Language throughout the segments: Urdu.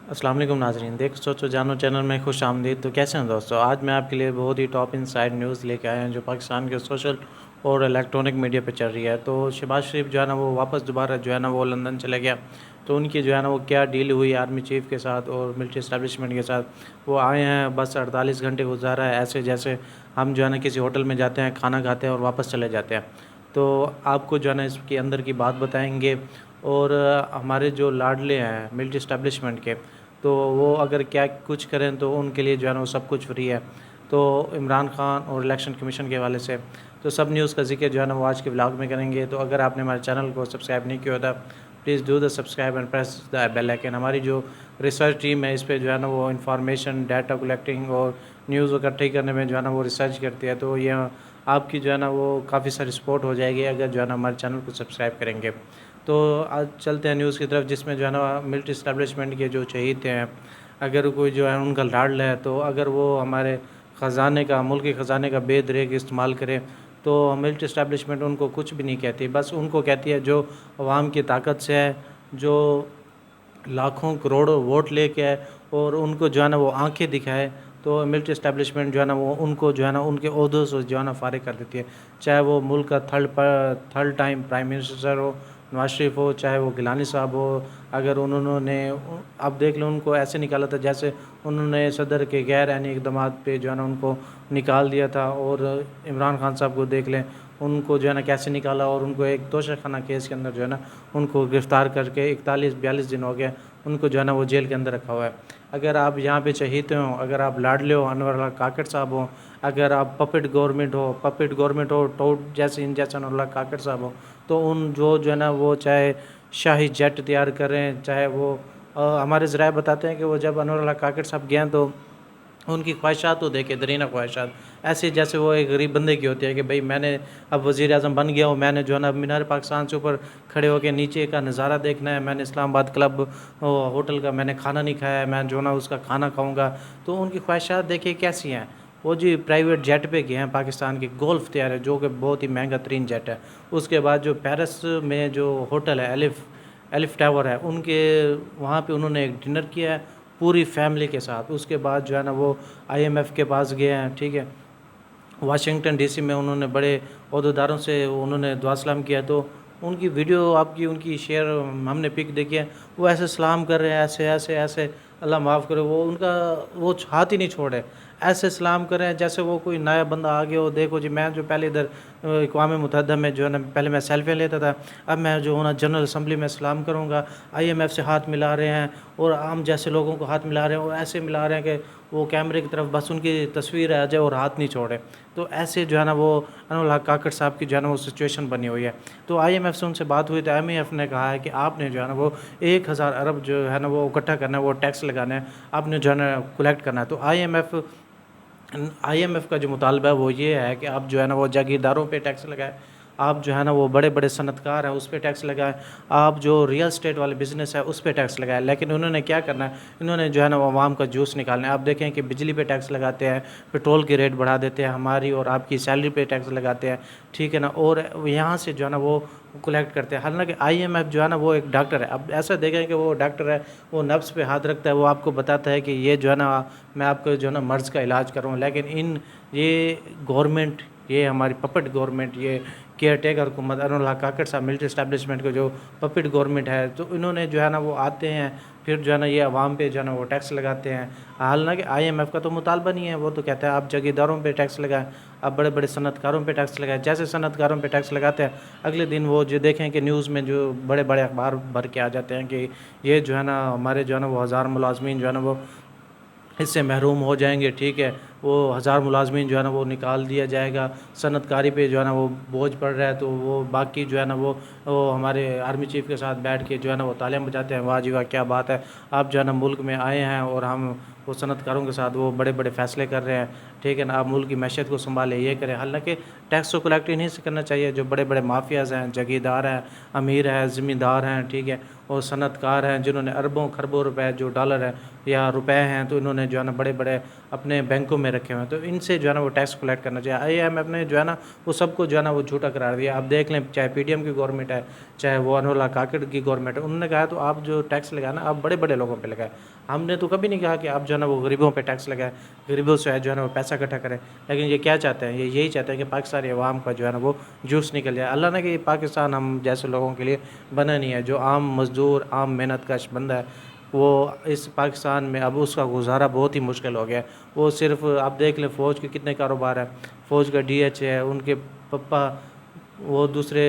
السلام علیکم ناظرین، دیکھ سوچو جانو چینل میں خوش آمدید۔ تو کیسے ہیں دوستو؟ آج میں آپ کے لیے بہت ہی ٹاپ ان سائڈ نیوز لے کے آئے ہیں جو پاکستان کے سوشل اور الیکٹرونک میڈیا پہ چل رہی ہے۔ تو شہباز شریف جو ہے نا وہ واپس دوبارہ جو ہے نا وہ لندن چلے گیا۔ تو ان کی جو ہے نا وہ کیا ڈیل ہوئی آرمی چیف کے ساتھ اور ملٹری اسٹیبلشمنٹ کے ساتھ، وہ آئے ہیں بس 48 گھنٹے گزارا ہے ایسے جیسے ہم جو ہے نا کسی ہوٹل میں جاتے ہیں، کھانا کھاتے ہیں اور واپس چلے جاتے ہیں۔ تو آپ کو جو ہے نا اس کے اندر کی بات بتائیں گے، اور ہمارے جو لاڈلے ہیں ملٹری اسٹیبلشمنٹ کے، تو وہ اگر کیا کچھ کریں تو ان کے لیے جو ہے نا وہ سب کچھ فری ہے۔ تو عمران خان اور الیکشن کمیشن کے حوالے سے تو سب نیوز کا ذکر جو ہے نا وہ آج کے ولاگ میں کریں گے۔ تو اگر آپ نے ہمارے چینل کو سبسکرائب نہیں کیا ہوتا، please do the subscribe and press the bell icon. ہماری جو ریسرچ ٹیم ہے اس پہ جو ہے نا وہ انفارمیشن ڈیٹا کلیکٹنگ اور نیوز اکٹھی کرنے میں جو ہے نا وہ ریسرچ کرتی ہے۔ تو یہ آپ کی جو ہے نا وہ کافی ساری سپورٹ ہو جائے گی اگر جو ہے نا ہمارے چینل کو سبسکرائب کریں گے۔ تو آج چلتے ہیں نیوز کی طرف، جس میں جو ہے نا ملٹری اسٹیبلشمنٹ کے جو شہید ہیں، اگر کوئی جو ہے ان کا لاڈلا ہے تو اگر وہ ہمارے خزانے کا، ملک کے خزانے کا بے دریغ استعمال کرے تو ملٹری اسٹیبلشمنٹ ان کو کچھ بھی نہیں کہتی، بس ان کو کہتی ہے جو عوام کی طاقت سے ہے، جو لاکھوں کروڑوں ووٹ لے کے ہے اور ان کو جو ہے نا وہ آنکھیں دکھائے، تو ملٹری اسٹیبلشمنٹ جو ہے نا وہ ان کو جو ہے نا ان کے عہدوں سے جو ہے نا فارغ کر دیتی ہے، چاہے وہ ملک کا تھرڈ ٹائم پرائم منسٹر ہو نواز شریف ہو، چاہے وہ گیلانی صاحب ہو۔ اگر انہوں نے اب دیکھ لو ان کو ایسے نکالا تھا جیسے انہوں نے صدر کے غیر عینی اقدامات پہ جو ہے نا ان کو نکال دیا تھا، اور عمران خان صاحب کو دیکھ لیں ان کو جو ہے نا کیسے نکالا، اور ان کو ایک توشہ خانہ کیس کے اندر جو ہے نا ان کو گرفتار کر کے 41-42 دن ہو گئے ان کو جو ہے نا وہ جیل کے اندر رکھا ہوا ہے۔ اگر آپ یہاں پہ چہیتے ہوں، اگر آپ لاڈلے ہو انور اللہ کاکڑ صاحب ہوں، اگر آپ پپٹ گورنمنٹ ہو ٹوٹ جیسے انور اللہ کاکڑ صاحب ہو، تو ان جو ہے نا وہ چاہے شاہی جیٹ تیار کریں، چاہے وہ ہمارے ذرائع بتاتے ہیں کہ وہ جب انور اللہ کاکڑ صاحب گئے تو ان کی خواہشات تو دیکھے، درینہ خواہشات ایسے جیسے وہ ایک غریب بندے کی ہوتی ہے کہ بھئی میں نے اب وزیر اعظم بن گیا ہوں، میں نے جو ہے نا مینار پاکستان سے اوپر کھڑے ہو کے نیچے کا نظارہ دیکھنا ہے، میں نے اسلام آباد کلب ہوٹل کا میں نے کھانا نہیں کھایا ہے، میں جو ہے نا اس کا کھانا کھاؤں گا۔ تو ان کی خواہشات دیکھیں کیسی ہیں۔ وہ جی پرائیویٹ جیٹ پہ گئے ہیں، پاکستان کی گولف تیار ہے جو کہ بہت ہی مہنگا ترین جیٹ ہے۔ اس کے بعد جو پیرس میں جو ہوٹل ہے ایلف ٹاور ہے، ان کے وہاں پہ انہوں نے ایک ڈنر کیا ہے پوری فیملی کے ساتھ۔ اس کے بعد جو ہے نا وہ IMF کے پاس گئے ہیں، ٹھیک ہے، واشنگٹن DC میں انہوں نے بڑے عہدیداروں سے انہوں نے دعا سلام کیا۔ تو ان کی ویڈیو آپ کی ان کی شیئر ہم نے پک دیکھی ہے، وہ ایسے سلام کر رہے ہیں، ایسے اللہ معاف کرے، وہ ان کا وہ ہاتھ ہی نہیں چھوڑے، ایسے سلام کر رہے ہیں جیسے وہ کوئی نیا بندہ آ گیا ہو۔ دیکھو جی میں جو پہلے ادھر اقوام متحدہ میں جو ہے نا پہلے میں سیلفی لیتا تھا، اب میں جو ہونا جنرل اسمبلی میں سلام کروں گا، IMF سے ہاتھ ملا رہے ہیں اور عام جیسے لوگوں کو ہاتھ ملا رہے ہیں، اور ایسے ملا رہے ہیں کہ وہ کیمرے کی طرف بس ان کی تصویر آ جائے اور ہاتھ نہیں چھوڑے۔ تو ایسے جو ہے نا وہ انور اللہ کاکڑ صاحب کی جو ہے نا وہ سچویشن بنی ہوئی ہے۔ تو IMF سے ان سے بات ہوئی تو IMF نے کہا ہے کہ آپ نے جو ہے نا وہ 1000 ارب جو ہے نا وہ اکٹھا کرنا ہے، وہ ٹیکس لگانا ہے، آپ نے جو ہے نا کلیکٹ کرنا ہے۔ تو IMF کا جو مطالبہ ہے وہ یہ ہے کہ آپ جو ہے نا وہ جاگیرداروں پہ ٹیکس لگائیں، آپ جو ہے نا وہ بڑے بڑے صنعت کار ہیں اس پہ ٹیکس لگائیں، آپ جو ریئل اسٹیٹ والے بزنس ہے اس پہ ٹیکس لگائیں۔ لیکن انہوں نے کیا کرنا ہے، انہوں نے جو ہے نا وہ عوام کا جوس نکالنا ہے۔ آپ دیکھیں کہ بجلی پہ ٹیکس لگاتے ہیں، پیٹرول کی ریٹ بڑھا دیتے ہیں، ہماری اور آپ کی سیلری پہ ٹیکس لگاتے ہیں، ٹھیک ہے نا، اور یہاں سے جو ہے نا وہ کلیکٹ کرتے ہیں۔ حالانکہ IMF جو ہے نا وہ ایک ڈاکٹر ہے، اب ایسا دیکھیں کہ وہ ڈاکٹر ہے، وہ نبض پہ ہاتھ رکھتا ہے، وہ آپ کو بتاتا ہے کہ یہ جو ہے نا میں آپ کو جو ہے نا مرض کا علاج کروں، لیکن یہ گورنمنٹ، یہ ہماری پپٹ گورنمنٹ، یہ کیئر ٹیکر حکومت انور اللہ کاکڑ صاحب ملٹری اسٹیبلشمنٹ کو جو پپٹ گورنمنٹ ہے، تو انہوں نے جو ہے نا وہ آتے ہیں پھر جو ہے نا یہ عوام پہ جو ہے نا وہ ٹیکس لگاتے ہیں۔ حالانکہ IMF کا تو مطالبہ نہیں ہے، وہ تو کہتا ہے آپ جاگیرداروں پہ ٹیکس لگائیں، آپ بڑے بڑے صنعت کاروں پہ ٹیکس لگائیں۔ جیسے صنعت کاروں پہ ٹیکس لگاتے ہیں، اگلے دن وہ جو دیکھیں کہ نیوز میں جو بڑے بڑے اخبار بھر کے آ جاتے ہیں کہ یہ جو ہے نا ہمارے جو ہے نا وہ 1000 ملازمین جو ہے نا وہ اس سے محروم ہو جائیں گے، ٹھیک ہے، وہ 1000 ملازمین جو ہے نا وہ نکال دیا جائے گا، صنعت کاری پہ جو ہے نا وہ بوجھ پڑ رہا ہے۔ تو وہ باقی جو ہے نا وہ ہمارے آرمی چیف کے ساتھ بیٹھ کے جو ہے نا وہ تالیاں بجاتے ہیں، واہ جی واہ کیا بات ہے، آپ جو ہے نا ملک میں آئے ہیں اور ہم وہ صنعت کاروں کے ساتھ وہ بڑے بڑے فیصلے کر رہے ہیں۔ ٹھیک ہے نا, آپ ملک کی معیشت کو سنبھالیں, یہ کریں. حالانکہ ٹیکس تو کلیکٹ انہیں سے کرنا چاہیے جو بڑے بڑے مافیاز ہیں, جگیردار ہیں, امیر ہیں, زمیندار ہیں, ٹھیک ہے, اور صنعت کار ہیں جنہوں نے اربوں خربوں روپے جو ڈالر ہے یا روپے ہیں تو انہوں نے جو ہے نا بڑے بڑے اپنے بینکوں میں رکھے ہوئے ہیں, تو ان سے جو ہے نا وہ ٹیکس کلیکٹ کرنا چاہیے. IMF نے جو ہے نا وہ سب کو جو ہے نا وہ جھوٹا قرار دیا. آپ دیکھ لیں, چاہے PDM کی گورنمنٹ ہے, چاہے وہ انولا کاکڑ کی گورنمنٹ ہے, انہوں نے کہا تو آپ جو ٹیکس لگائیں نا آپ بڑے بڑے لوگوں پہ لگائیں. ہم نے تو کبھی نہیں کہا کہ آپ جو ہے نا وہ غریبوں پہ ٹیکس لگائیں, غریبوں سے جو ہے نا وہ پیسہ اکٹھا کریں. لیکن یہ کیا چاہتے ہیں, یہ یہی چاہتے ہیں کہ پاکستانی عوام کا جو ہے نا وہ جوس نکل جائے. اللہ نے کہ یہ پاکستان ہم جیسے لوگوں کے لیے بنا نہیں ہے. جو عام مزدور, عام محنت کش بندہ ہے, وہ اس پاکستان میں اب اس کا گزارا بہت ہی مشکل ہو گیا ہے. وہ صرف آپ دیکھ لیں فوج کے کتنے کاروبار ہیں, فوج کا DH ہے, ان کے پپا وہ دوسرے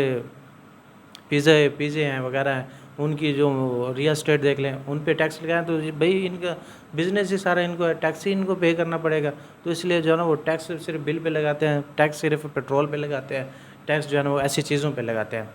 پیزے ہیں وغیرہ ہیں, ان کی جو ریئل اسٹیٹ دیکھ لیں ان پہ ٹیکس لگائیں تو بھائی ان کا بزنس ہی سارا ان کو ہے, ٹیکس ہی ان کو پے کرنا پڑے گا. تو اس لیے جو ہے نا وہ ٹیکس صرف بل پہ لگاتے ہیں, ٹیکس صرف پیٹرول پہ لگاتے ہیں, ٹیکس جو ہے نا وہ ایسی چیزوں پہ لگاتے ہیں.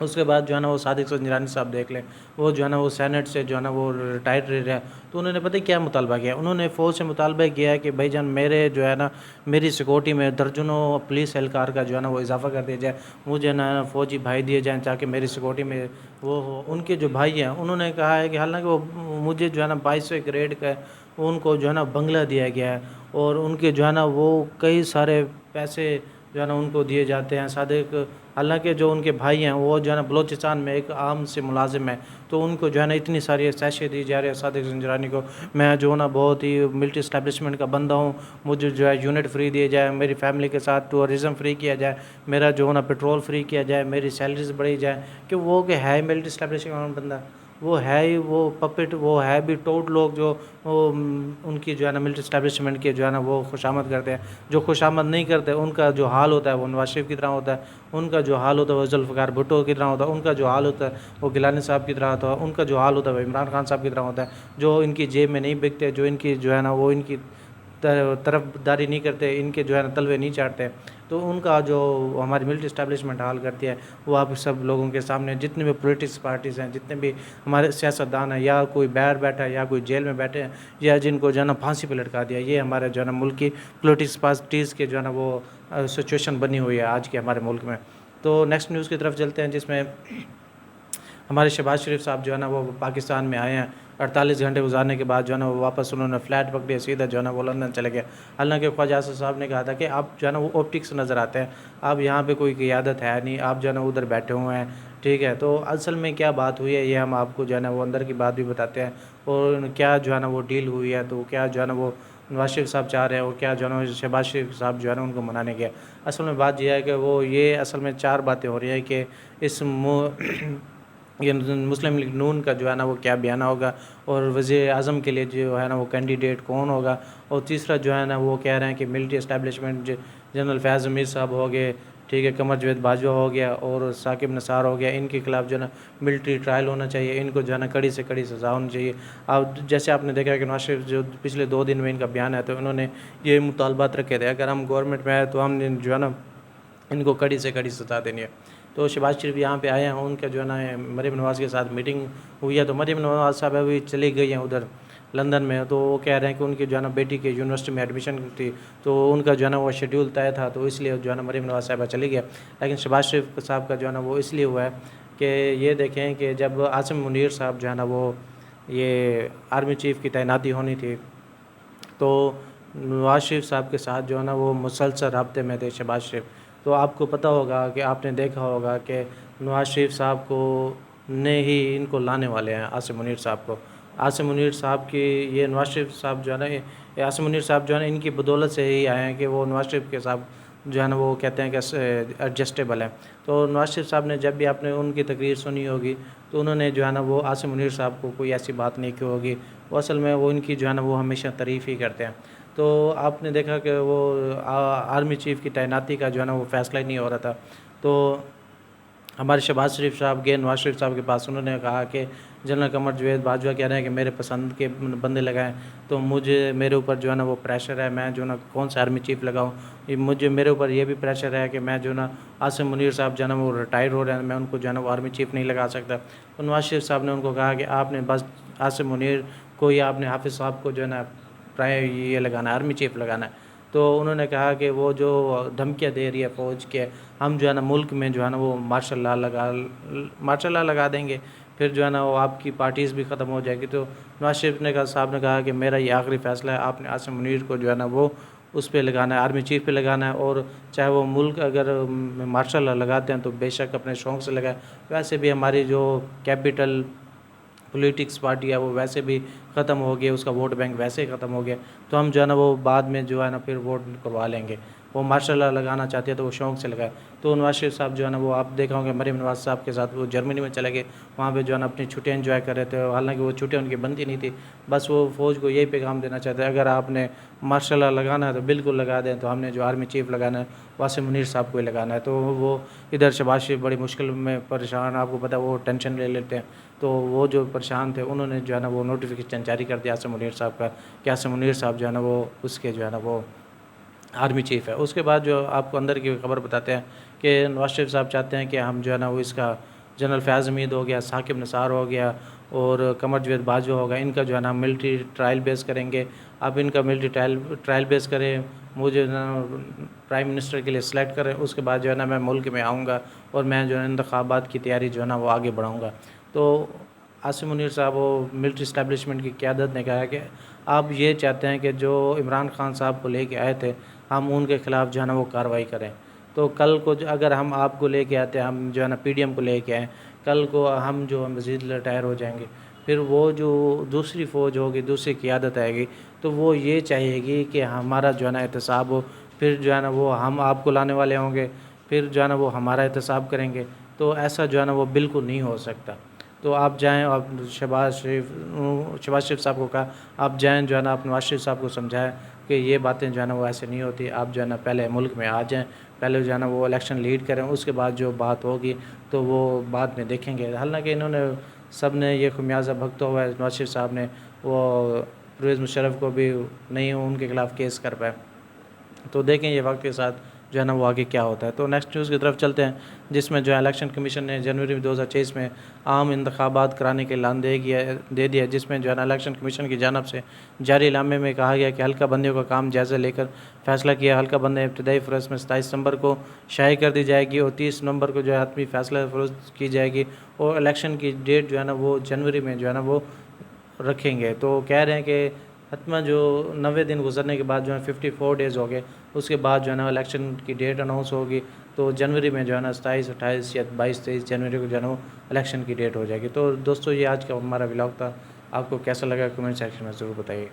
اس کے بعد جو ہے نا وہ صادق زنجرانی صاحب دیکھ لیں, وہ جو ہے نا وہ سینٹ سے جو ہے نا وہ ریٹائر رہے ہیں, تو انہوں نے پتہ کیا مطالبہ کیا, انہوں نے فوج سے مطالبہ کیا ہے کہ بھائی جان میرے جو ہے نا میری سیکورٹی میں درجنوں پولیس اہلکار کا جو ہے نا وہ اضافہ کر دیا جائے, مجھے نا فوجی بھائی دیے جائیں تاکہ میری سیکورٹی میں وہ ہو. ان کے جو بھائی ہیں انہوں نے کہا ہے کہ حالانکہ وہ مجھے جو ہے نا 2200 گریڈ کا ان کو جو ہے نا بنگلہ دیا گیا ہے, اور ان کے جو ہے نا وہ کئی سارے پیسے جو ہے نا ان کو دیے جاتے ہیں. صادق حالانکہ جو ان کے بھائی ہیں وہ جو ہے نا بلوچستان میں ایک عام سے ملازم ہے, تو ان کو جو ہے نا اتنی ساری سیشیں دی جا رہی ہے صادق زنجرانی کو. میں جو ہے نا بہت ہی ملٹری اسٹیبلشمنٹ کا بندہ ہوں, مجھے جو ہے یونٹ فری دیے جائے, میری فیملی کے ساتھ ٹورزم فری کیا جائے, میرا جو ہے نا پیٹرول فری کیا جائے, میری سیلریز بڑھی جائے. کہ وہ کہ ہے ملٹری اسٹیبلشمنٹ بندہ, وہ ہے ہی وہ پپٹ, وہ ہے بھی ٹوٹ لوگ جو وہ ان کی جو ہے نا ملٹری اسٹیبلشمنٹ کے جو ہے نا وہ خوشامد کرتے ہیں. جو خوشامد نہیں کرتے ان کا جو حال ہوتا ہے وہ نواز شریف کی طرح ہوتا ہے, ان کا جو حال ہوتا ہے وہ ذوالفقار بھٹو کی طرح ہوتا ہے, ان کا جو حال ہوتا ہے وہ گیلانی صاحب کی طرح ہوتا ہے, ان کا جو حال ہوتا ہے وہ عمران خان صاحب کی طرح ہوتا ہے, جو ان کی جیب میں نہیں بکتے, جو ان کی جو ہے نا وہ ان کی طرف داری نہیں کرتے, ان کے جو ہے نا تلوے نہیں چاٹتے. تو ان کا جو ہماری ملٹری اسٹیبلشمنٹ حال کرتی ہے وہ آپ سب لوگوں کے سامنے, جتنے بھی پولیٹکس پارٹیز ہیں, جتنے بھی ہمارے سیاستدان ہیں, یا کوئی باہر بیٹھا ہے یا کوئی جیل میں بیٹھے ہیں, یا جن کو جو ہے نا پھانسی پہ لٹکا دیا, یہ ہمارے جو ہے نا ملک کی پولیٹکس پارٹیز کے جو ہے نا وہ سچویشن بنی ہوئی ہے آج کے ہمارے ملک میں. تو نیکسٹ نیوز کی طرف چلتے ہیں, جس میں ہمارے شہباز شریف صاحب جو ہے نا وہ پاکستان میں آئے ہیں. 48 گھنٹے گزارنے کے بعد جو ہے نا وہ واپس انہوں نے فلائٹ پکڑی, سیدھا جو ہے نا وہ لندن چلے گئے. حالانکہ خواجہ آصف صاحب نے کہا تھا کہ آپ جو ہے نا وہ آپٹکس نظر آتے ہیں, آپ یہاں پہ کوئی قیادت ہے نہیں, آپ جو ہے نا ادھر بیٹھے ہوئے ہیں, ٹھیک ہے. تو اصل میں کیا بات ہوئی ہے یہ ہم آپ کو جو ہے نا وہ اندر کی بات بھی بتاتے ہیں, اور کیا جو ہے نا وہ ڈیل ہوئی ہے, تو کیا جو ہے نا وہ نواز شریف صاحب چاہ رہے ہیں, اور کیا جو ہے نا شہباز شریف صاحب جو ہے نا ان کو منانے گیا. اصل میں بات یہ ہے کہ وہ یہ اصل میں 4 باتیں ہو رہی ہیں کہ اس یہ مسلم لیگ نون کا جو ہے نا وہ کیا بیانہ ہوگا, اور وزیر اعظم کے لیے جو ہے نا وہ کینڈیڈیٹ کون ہوگا, اور تیسرا جو ہے نا وہ کہہ رہے ہیں کہ ملٹری اسٹیبلشمنٹ جنرل فیاض امیر صاحب ہو گئے, ٹھیک ہے, قمر جاوید باجوہ ہو گیا, اور ثاقب نثار ہو گیا, ان کے خلاف جو ہے نا ملٹری ٹرائل ہونا چاہیے, ان کو جو ہے نا کڑی سے کڑی سزا ہونی چاہیے. اب جیسے آپ نے دیکھا کہ نواز شریف جو پچھلے 2 دن میں ان کا بیان ہے, تو انہوں نے یہ مطالبات رکھے تھے اگر ہم گورنمنٹ میں آئے تو ہم نے جو ہے نا ان کو کڑی سے کڑی سزا دینی ہے. تو شہباز شریف یہاں پہ آئے ہیں, ان کا جو ہے نا مریم نواز کے ساتھ میٹنگ ہوئی ہے. تو مریم نواز صاحب ابھی چلی گئی ہیں ادھر لندن میں, تو وہ کہہ رہے ہیں کہ ان کی جو ہے نا بیٹی کے یونیورسٹی میں ایڈمیشن تھی, تو ان کا جو ہے نا وہ شیڈیول طے تھا, تو اس لیے جو ہے نا مریم نواز صاحبہ چلی گیا. لیکن شہباز شریف صاحب کا جو ہے نا وہ اس لیے ہوا ہے کہ یہ دیکھیں کہ جب عاصم منیر صاحب جو ہے نا وہ یہ آرمی چیف کی تعیناتی ہونی تھی, تو نواز شریف صاحب کے ساتھ جو ہے نا وہ مسلسل رابطے میں تھے شہباز شریف. تو آپ کو پتہ ہوگا کہ آپ نے دیکھا ہوگا کہ نواز شریف صاحب کو نے ہی ان کو لانے والے ہیں, عاصم منیر صاحب کو. عاصم منیر صاحب کی یہ نواز شریف صاحب جو ہے نا, یہ عاصم منیر صاحب جو ہے نا ان کی بدولت سے ہی آئے ہیں کہ وہ نواز شریف کے صاحب جو ہے نا وہ کہتے ہیں کہ ایڈجسٹیبل ہیں. تو نواز شریف صاحب نے جب بھی آپ نے ان کی تقریر سنی ہوگی تو انہوں نے جو ہے نا وہ عاصم منیر صاحب کو کوئی ایسی بات نہیں کی ہوگی, وہ اصل میں وہ ان کی جو ہے نا وہ ہمیشہ تعریف ہی کرتے ہیں. تو آپ نے دیکھا کہ وہ آرمی چیف کی تعیناتی کا جو ہے نا وہ فیصلہ ہی نہیں ہو رہا تھا, تو ہمارے شہباز شریف صاحب گئے نواز شریف صاحب کے پاس. انہوں نے کہا کہ جنرل قمر جاوید باجوہ کہہ رہے ہیں کہ میرے پسند کے بندے لگائیں, تو میرے اوپر جو ہے نا وہ پریشر ہے, میں جو ہے نا کون سا آرمی چیف لگاؤں, میرے اوپر یہ بھی پریشر ہے کہ میں جو ہے نا عاصم منیر صاحب جو ہے نا وہ ریٹائر ہو رہے ہیں, میں ان کو جو ہے نا وہ آرمی چیف نہیں لگا سکتا. تو نواز شریف صاحب نے ان کو کہا کہ آپ نے بس عاصم منیر کو یا آپ نے حافظ صاحب کو جو ہے نا یہ لگانا ہے, آرمی چیف لگانا ہے. تو انہوں نے کہا کہ وہ جو دھمکیاں دے رہی ہے فوج کے، ہم جو ہے نا ملک میں جو ہے نا وہ مارشل لا لگا دیں گے، پھر جو ہے نا وہ آپ کی پارٹیز بھی ختم ہو جائے گی۔ تو نواز شریف صاحب نے کہا کہ میرا یہ آخری فیصلہ ہے، آپ نے عاصم منیر کو جو ہے نا وہ اس پہ لگانا ہے، آرمی چیف پہ لگانا ہے، اور چاہے وہ ملک اگر مارشل لا لگاتے ہیں تو بے شک اپنے شوق سے لگائے، ویسے بھی ہماری جو کیپٹل پولیٹکس پارٹی ہے وہ ویسے بھی ختم ہو گیا، اس کا ووٹ بینک ویسے ہی ختم ہو گیا، تو ہم جو ہے نا وہ بعد میں جو ہے نا پھر ووٹ کروا لیں گے۔ وہ ماشاء اللہ لگانا چاہتے ہیں تو وہ شوق سے لگائے۔ تو نواز شریف صاحب جو ہے نا وہ آپ دیکھا ہوں گے مریم نواز صاحب کے ساتھ وہ جرمنی میں چلے گئے، وہاں پہ جو ہے نا اپنی چھٹیاں انجوائے کر رہے تھے، حالانکہ وہ چھٹیاں ان کی بنتی نہیں تھی، بس وہ فوج کو یہی پیغام دینا چاہتے ہیں اگر آپ نے ماشاء اللہ لگانا ہے تو بالکل لگا دیں، تو ہم نے جو آرمی چیف لگانا ہے عاصم منیر صاحب کو ہی لگانا ہے۔ تو وہ ادھر شہباز شریف بڑی مشکل میں پریشان، آپ کو پتہ ہے وہ ٹینشن لے لیتے ہیں، تو وہ جو پریشان تھے انہوں نے جو ہے نا وہ نوٹیفیکیشن جاری کر دیا عاصم منیر صاحب کا کہ عاصم منیر صاحب جو ہے نا وہ اس کے جو ہے نا وہ آرمی چیف ہے۔ اس کے بعد جو آپ کو اندر کی خبر بتاتے ہیں کہ نواز شریف صاحب چاہتے ہیں کہ ہم جو ہے نا وہ اس کا جنرل فیاض حمید ہو گیا، ثاقب نثار ہو گیا اور قمر جاوید باجوہ ہوگا، ان کا جو ہے نا ملٹری ٹرائل بیس کریں گے، آپ ان کا ملٹری ٹرائل بیس کریں، مجھے پرائم منسٹر کے لیے سلیکٹ کریں، اس کے بعد جو ہے نا میں ملک میں آؤں گا اور میں جو ہے انتخابات کی تیاری جو ہے نا وہ آگے بڑھاؤں گا۔ تو عاصم منیر صاحب وہ ملٹری اسٹیبلشمنٹ کی قیادت نے کہا کہ آپ یہ چاہتے ہیں کہ جو عمران خان صاحب کو لے کے آئے تھے ہم ان کے خلاف جو ہے نا وہ کارروائی کریں، تو کل کو اگر ہم آپ کو لے کے آتے ہیں، ہم جو ہے نا پی ڈی ایم کو لے کے آئیں، کل کو ہم جو مزید ریٹائر ہو جائیں گے، پھر وہ جو دوسری فوج ہوگی، دوسری قیادت آئے گی، تو وہ یہ چاہیے گی کہ ہمارا جو ہے نا احتساب ہو، پھر جو ہے نا وہ ہم آپ کو لانے والے ہوں گے، پھر جو ہے نا وہ ہمارا احتساب کریں گے، تو ایسا جو ہے نا وہ بالکل نہیں ہو سکتا۔ تو آپ جائیں، آپ شہباز شریف صاحب کو کہا آپ جائیں جو ہے نا آپ نواز شریف صاحب کو سمجھائیں کہ یہ باتیں جو ہے نا وہ ایسے نہیں ہوتی، آپ جو ہے نا پہلے ملک میں آ جائیں، پہلے جو ہے نا وہ الیکشن لیڈ کریں، اس کے بعد جو بات ہوگی تو وہ بعد میں دیکھیں گے۔ حالانکہ انہوں نے سب نے یہ خمیازہ بھگتا ہوا ہے، نواز شریف صاحب نے وہ پرویز مشرف کو بھی نہیں ان کے خلاف کیس کر پائے، تو دیکھیں یہ وقت کے ساتھ جو ہے نا وہ آگے کیا ہوتا ہے۔ تو نیکسٹ نیوز کی طرف چلتے ہیں، جس میں جو ہے الیکشن کمیشن نے جنوری 2023 میں عام انتخابات کرانے کے اعلان دے دیا، جس میں جو ہے نا الیکشن کمیشن کی جانب سے جاری اعلامیہ میں کہا گیا کہ حلقہ بندیوں کا کام جائزہ لے کر فیصلہ کیا، حلقہ بندی ابتدائی فہرست میں 27 نومبر کو شائع کر دی جائے گی اور 30 نومبر کو جو ہے حتمی فیصلہ فروخت کی جائے گی، اور الیکشن کی ڈیٹ جو ہے نا وہ جنوری میں جو ہے نا وہ رکھیں گے۔ تو کہہ رہے ہیں کہ حتما جو 90 دن گزرنے کے بعد جو ہے 54 ڈیز ہو گئے، اس کے بعد جو ہے نا الیکشن کی ڈیٹ اناؤنس ہوگی، تو جنوری میں جو ہے نا 27، 28 یا 22، 23 جنوری کو جو ہے نا وہ الیکشن کی ڈیٹ ہو جائے گی۔ تو دوستو یہ آج کا ہمارا ولاگ تھا، آپ کو کیسا لگا کمنٹ سیکشن میں ضرور بتائیے۔